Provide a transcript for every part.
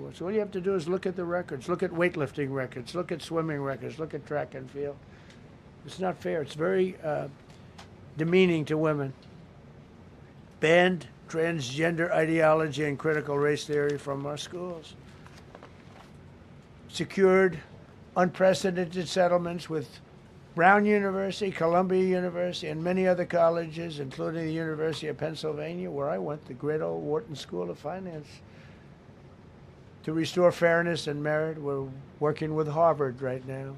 sports. All you have to do is look at the records. Look at weightlifting records. Look at swimming records. Look at track and field. It's not fair. It's very demeaning to women. Banned transgender ideology and critical race theory from our schools. Secured unprecedented settlements with Brown University, Columbia University, and many other colleges, including the University of Pennsylvania, where I went, the great old Wharton School of Finance. To restore fairness and merit, we're working with Harvard right now.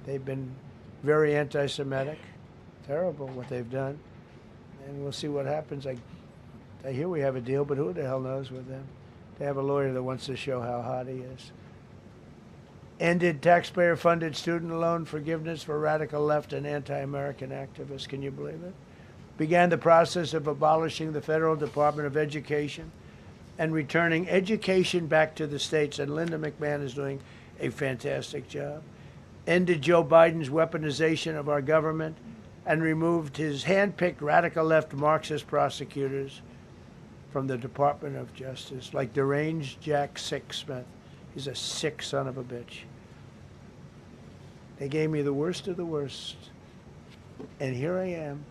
They've been very anti-Semitic. Terrible what they've done. And we'll see what happens. I hear we have a deal, but who the hell knows with them? They have a lawyer that wants to show how hot he is. Ended taxpayer-funded student loan forgiveness for radical left and anti-American activists. Can you believe it? Began the process of abolishing the Federal Department of Education and returning education back to the states. And Linda McMahon is doing a fantastic job. Ended Joe Biden's weaponization of our government and removed his hand-picked radical left Marxist prosecutors from the Department of Justice, like deranged Jack Smith. He's a sick son of a bitch. They gave me the worst of the worst. And here I am.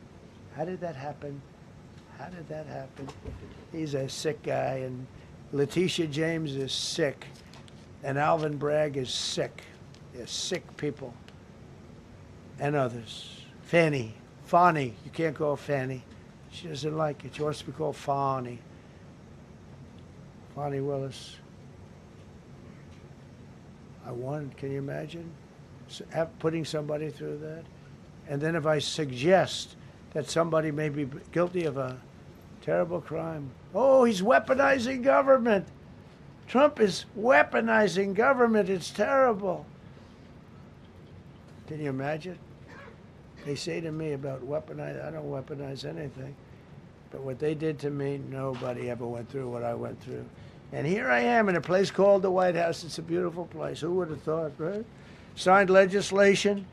How did that happen? How did that happen? He's a sick guy, and Letitia James is sick, and Alvin Bragg is sick. They're sick people. And others. Fani, you can't call Fanny. She doesn't like it. She wants to be called Fani. Fani Willis. I won. Can you imagine putting somebody through that? And then if I suggest that somebody may be guilty of a terrible crime, oh, he's weaponizing government. Trump is weaponizing government. It's terrible. Can you imagine? They say to me about weaponize, I don't weaponize anything. But what they did to me, nobody ever went through what I went through. And here I am in a place called the White House. It's a beautiful place. Who would have thought, right? Signed legislation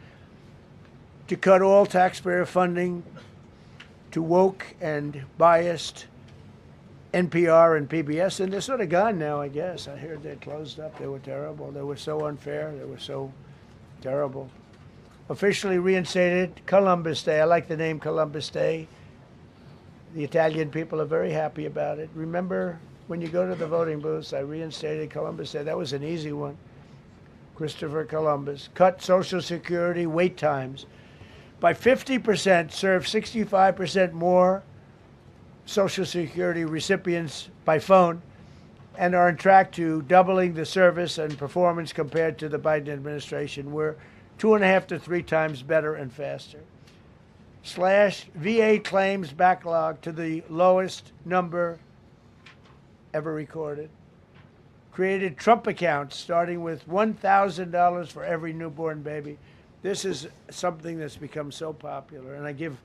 to cut all taxpayer funding to woke and biased NPR and PBS. And they're sort of gone now, I guess. I heard they closed up. They were terrible. They were so unfair. They were so terrible. Officially reinstated Columbus Day. I like the name Columbus Day. The Italian people are very happy about it. Remember, when you go to the voting booths, I reinstated Columbus Day. That was an easy one. Christopher Columbus. Cut Social Security wait times by 50%, serve 65% more Social Security recipients by phone, and are on track to doubling the service and performance compared to the Biden administration. We're 2.5 to 3 times better and faster. Slash VA claims backlog to the lowest number ever recorded. Created Trump accounts starting with $1,000 for every newborn baby. This is something that's become so popular. And I give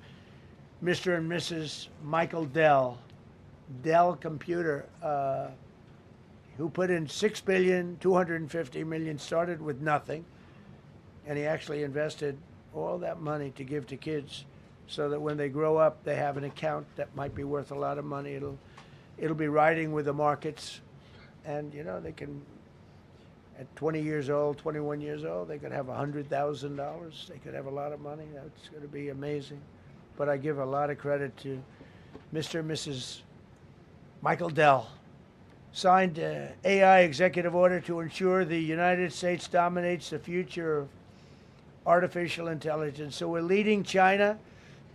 Mr. and Mrs. Michael Dell Computer, who put in $6.25 billion, started with nothing. And he actually invested all that money to give to kids so that when they grow up, they have an account that might be worth a lot of money. It'll be riding with the markets. And, you know, they can, at 20 years old, 21 years old, they could have $100,000. They could have a lot of money. That's going to be amazing. But I give a lot of credit to Mr. and Mrs. Michael Dell. Signed AI executive order to ensure the United States dominates the future of artificial intelligence. So we're leading China.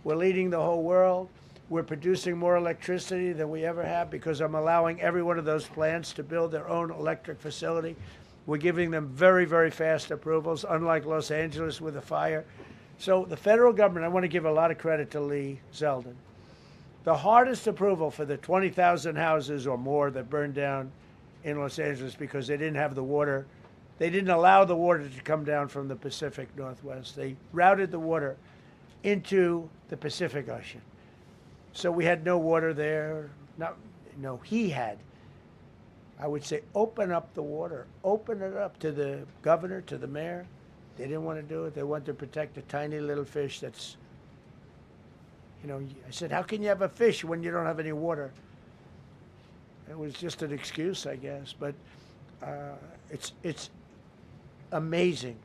We're leading the whole world. We're producing more electricity than we ever have because I'm allowing every one of those plants to build their own electric facility. We're giving them very, very fast approvals, unlike Los Angeles with the fire. So the federal government, I want to give a lot of credit to Lee Zeldin. The hardest approval for the 20,000 houses or more that burned down in Los Angeles because they didn't have the water. They didn't allow the water to come down from the Pacific Northwest. They routed the water into the Pacific Ocean. So we had no water there. No, he had. I would say open up the water. Open it up to the governor, to the mayor. They didn't want to do it. They wanted to protect a tiny little fish that's, you know, I said, how can you have a fish when you don't have any water? It was just an excuse, I guess. But it's amazing